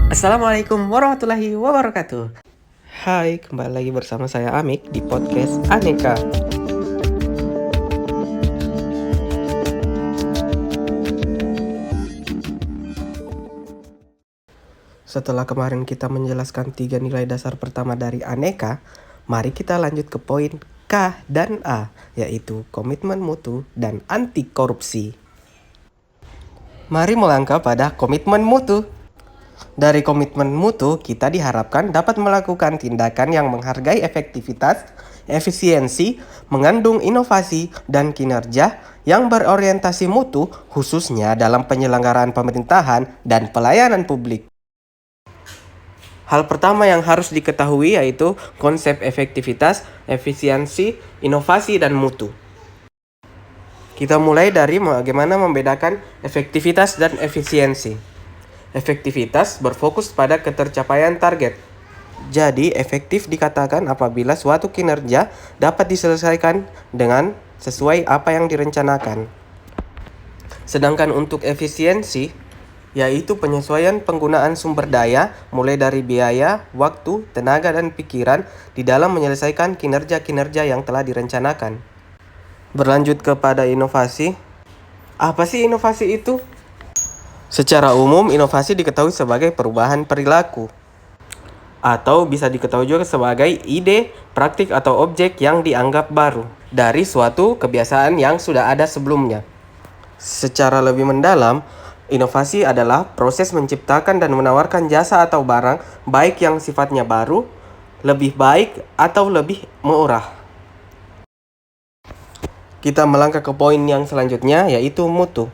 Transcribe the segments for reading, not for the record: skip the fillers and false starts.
Assalamualaikum warahmatullahi wabarakatuh. Hai, kembali lagi bersama saya Amik di podcast Aneka. Setelah kemarin kita menjelaskan 3 nilai dasar pertama dari Aneka, mari kita lanjut ke poin K dan A, yaitu komitmen mutu dan anti korupsi. Mari melangkah pada komitmen mutu. Dari komitmen mutu, kita diharapkan dapat melakukan tindakan yang menghargai efektivitas, efisiensi, mengandung inovasi, dan kinerja yang berorientasi mutu, khususnya dalam penyelenggaraan pemerintahan dan pelayanan publik. Hal pertama yang harus diketahui yaitu konsep efektivitas, efisiensi, inovasi, dan mutu. Kita mulai dari bagaimana membedakan efektivitas dan efisiensi. Efektivitas berfokus pada ketercapaian target. Jadi, efektif dikatakan apabila suatu kinerja dapat diselesaikan dengan sesuai apa yang direncanakan. Sedangkan untuk efisiensi, yaitu penyesuaian penggunaan sumber daya mulai dari biaya, waktu, tenaga, dan pikiran di dalam menyelesaikan kinerja-kinerja yang telah direncanakan. Berlanjut kepada inovasi. Apa sih inovasi itu? Secara umum, inovasi diketahui sebagai perubahan perilaku, atau bisa diketahui juga sebagai ide, praktik, atau objek yang dianggap baru dari suatu kebiasaan yang sudah ada sebelumnya. Secara lebih mendalam, inovasi adalah proses menciptakan dan menawarkan jasa atau barang, baik yang sifatnya baru, lebih baik, atau lebih murah. Kita melangkah ke poin yang selanjutnya, yaitu mutu.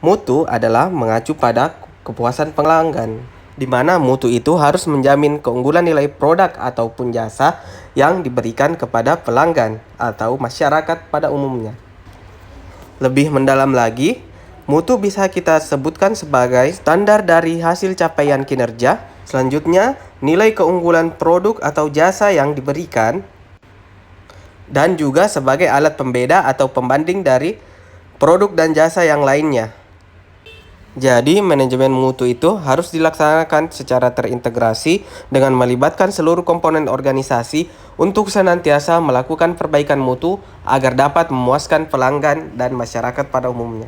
Mutu adalah mengacu pada kepuasan pelanggan, di mana mutu itu harus menjamin keunggulan nilai produk ataupun jasa yang diberikan kepada pelanggan atau masyarakat pada umumnya. Lebih mendalam lagi, mutu bisa kita sebutkan sebagai standar dari hasil capaian kinerja. Selanjutnya, nilai keunggulan produk atau jasa yang diberikan, dan juga sebagai alat pembeda atau pembanding dari produk dan jasa yang lainnya. Jadi, manajemen mutu itu harus dilaksanakan secara terintegrasi dengan melibatkan seluruh komponen organisasi untuk senantiasa melakukan perbaikan mutu agar dapat memuaskan pelanggan dan masyarakat pada umumnya.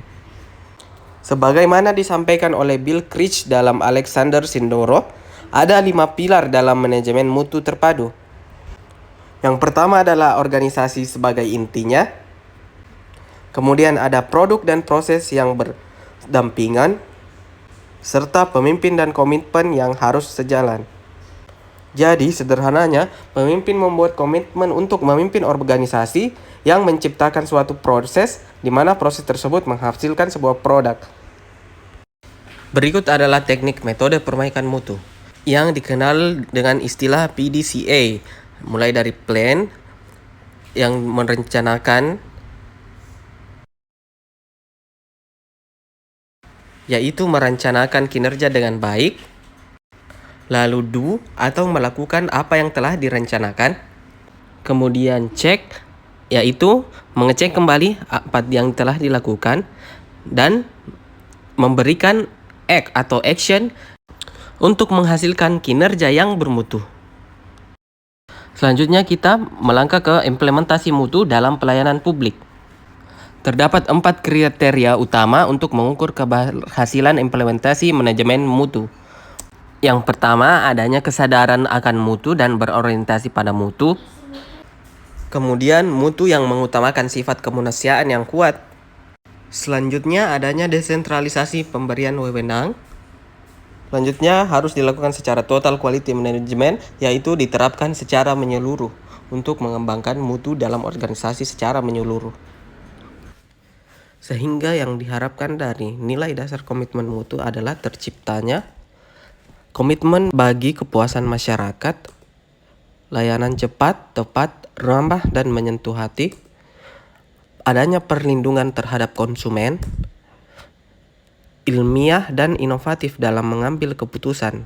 Sebagaimana disampaikan oleh Bill Critch dalam Alexander Sindoro, ada 5 pilar dalam manajemen mutu terpadu. Yang pertama adalah organisasi sebagai intinya. Kemudian ada produk dan proses yang berdampingan, serta pemimpin dan komitmen yang harus sejalan. Jadi, sederhananya, pemimpin membuat komitmen untuk memimpin organisasi yang menciptakan suatu proses, di mana proses tersebut menghasilkan sebuah produk. Berikut adalah teknik metode perbaikan mutu, yang dikenal dengan istilah PDCA, mulai dari plan, yang merencanakan, yaitu merencanakan kinerja dengan baik. Lalu do, atau melakukan apa yang telah direncanakan. Kemudian check, yaitu mengecek kembali apa yang telah dilakukan. Dan memberikan act atau action untuk menghasilkan kinerja yang bermutu. Selanjutnya kita melangkah ke implementasi mutu dalam pelayanan publik. Terdapat 4 kriteria utama untuk mengukur keberhasilan implementasi manajemen mutu. Yang pertama, adanya kesadaran akan mutu dan berorientasi pada mutu. Kemudian, mutu yang mengutamakan sifat kemanusiaan yang kuat. Selanjutnya, adanya desentralisasi pemberian wewenang. Selanjutnya, harus dilakukan secara total quality management, yaitu diterapkan secara menyeluruh untuk mengembangkan mutu dalam organisasi secara menyeluruh. Sehingga yang diharapkan dari nilai dasar komitmen mutu adalah terciptanya komitmen bagi kepuasan masyarakat, layanan cepat, tepat, ramah, dan menyentuh hati, adanya perlindungan terhadap konsumen, ilmiah dan inovatif dalam mengambil keputusan.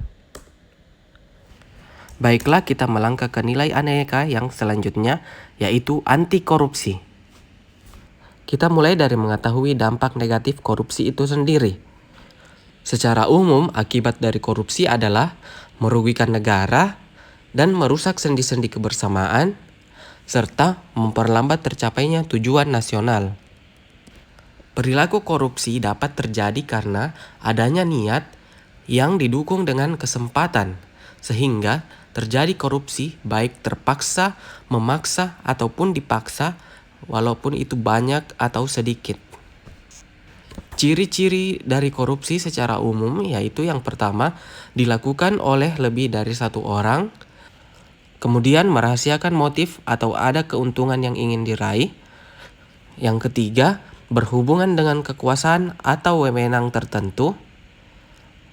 Baiklah, kita melangkah ke nilai Aneka yang selanjutnya, yaitu anti korupsi. Kita mulai dari mengetahui dampak negatif korupsi itu sendiri. Secara umum, akibat dari korupsi adalah merugikan negara dan merusak sendi-sendi kebersamaan, serta memperlambat tercapainya tujuan nasional. Perilaku korupsi dapat terjadi karena adanya niat yang didukung dengan kesempatan, sehingga terjadi korupsi baik terpaksa, memaksa, ataupun dipaksa, walaupun itu banyak atau sedikit. Ciri-ciri dari korupsi secara umum yaitu yang pertama, dilakukan oleh lebih dari satu orang, kemudian merahasiakan motif atau ada keuntungan yang ingin diraih. Yang ketiga, berhubungan dengan kekuasaan atau wewenang tertentu.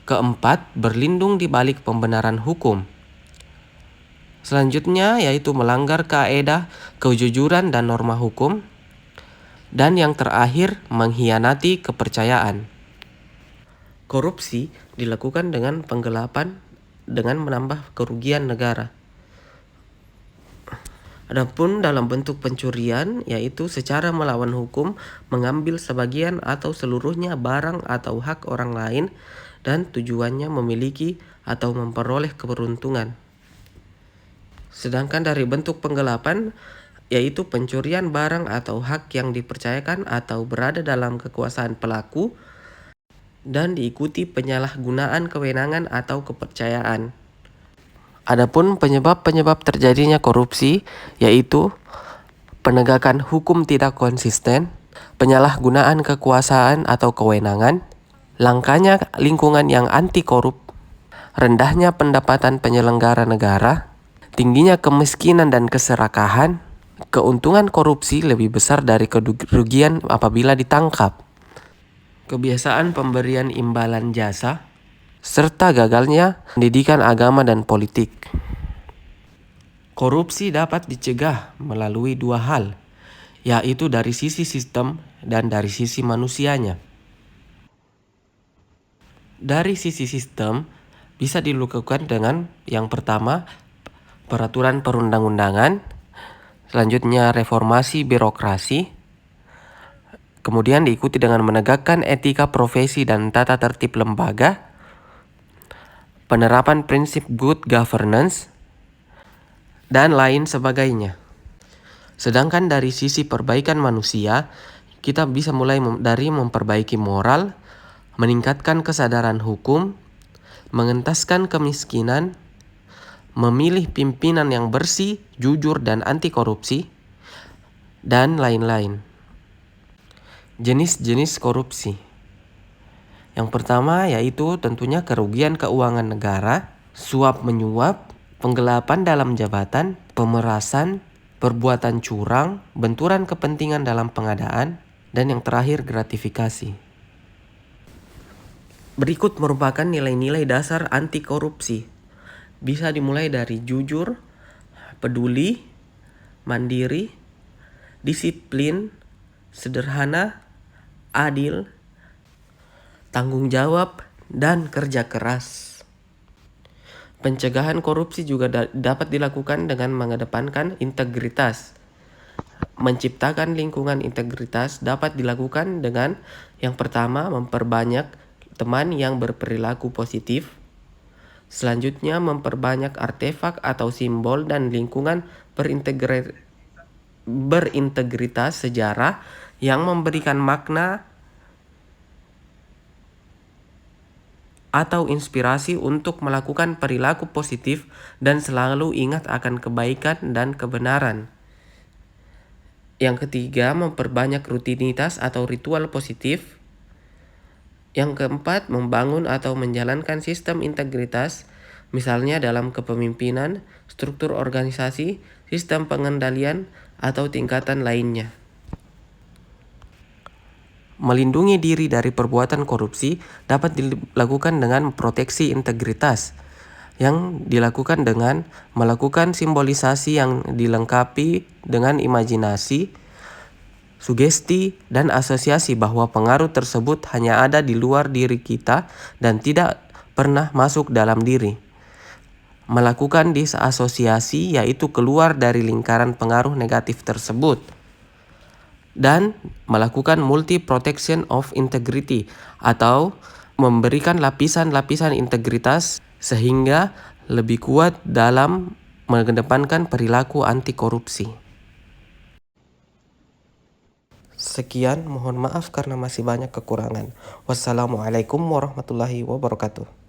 Keempat, berlindung di balik pembenaran hukum. Selanjutnya yaitu melanggar kaedah, kejujuran, dan norma hukum. Dan yang terakhir, mengkhianati kepercayaan. Korupsi dilakukan dengan penggelapan dengan menambah kerugian negara. Adapun dalam bentuk pencurian, yaitu secara melawan hukum, mengambil sebagian atau seluruhnya barang atau hak orang lain dan tujuannya memiliki atau memperoleh keberuntungan. Sedangkan dari bentuk penggelapan, yaitu pencurian barang atau hak yang dipercayakan atau berada dalam kekuasaan pelaku dan diikuti penyalahgunaan kewenangan atau kepercayaan. Adapun penyebab-penyebab terjadinya korupsi yaitu penegakan hukum tidak konsisten, penyalahgunaan kekuasaan atau kewenangan, langkanya lingkungan yang anti korup, rendahnya pendapatan penyelenggara negara, tingginya kemiskinan dan keserakahan, keuntungan korupsi lebih besar dari kerugian apabila ditangkap, kebiasaan pemberian imbalan jasa, serta gagalnya pendidikan agama dan politik. Korupsi dapat dicegah melalui dua hal, yaitu dari sisi sistem dan dari sisi manusianya. Dari sisi sistem, bisa dilakukan dengan yang pertama, peraturan perundang-undangan, selanjutnya reformasi birokrasi, kemudian diikuti dengan menegakkan etika profesi dan tata tertib lembaga, penerapan prinsip good governance, dan lain sebagainya. Sedangkan dari sisi perbaikan manusia, kita bisa mulai dari memperbaiki moral, meningkatkan kesadaran hukum, mengentaskan kemiskinan, memilih pimpinan yang bersih, jujur, dan anti korupsi, dan lain-lain. Jenis-jenis korupsi. Yang pertama yaitu tentunya kerugian keuangan negara, suap menyuap, penggelapan dalam jabatan, pemerasan, perbuatan curang, benturan kepentingan dalam pengadaan, dan yang terakhir gratifikasi. Berikut merupakan nilai-nilai dasar anti korupsi. Bisa dimulai dari jujur, peduli, mandiri, disiplin, sederhana, adil, tanggung jawab, dan kerja keras. Pencegahan korupsi juga dapat dilakukan dengan mengedepankan integritas. Menciptakan lingkungan integritas dapat dilakukan dengan yang pertama, memperbanyak teman yang berperilaku positif. Selanjutnya, memperbanyak artefak atau simbol dan lingkungan berintegritas sejarah yang memberikan makna atau inspirasi untuk melakukan perilaku positif dan selalu ingat akan kebaikan dan kebenaran. Yang ketiga, memperbanyak rutinitas atau ritual positif. Yang keempat, membangun atau menjalankan sistem integritas, misalnya dalam kepemimpinan, struktur organisasi, sistem pengendalian, atau tingkatan lainnya. Melindungi diri dari perbuatan korupsi dapat dilakukan dengan proteksi integritas, yang dilakukan dengan melakukan simbolisasi yang dilengkapi dengan imajinasi, sugesti, dan asosiasi bahwa pengaruh tersebut hanya ada di luar diri kita dan tidak pernah masuk dalam diri. Melakukan disasosiasi yaitu keluar dari lingkaran pengaruh negatif tersebut. Dan melakukan multi protection of integrity atau memberikan lapisan-lapisan integritas sehingga lebih kuat dalam mengedepankan perilaku anti korupsi. Sekian, mohon maaf karena masih banyak kekurangan. Wassalamualaikum warahmatullahi wabarakatuh.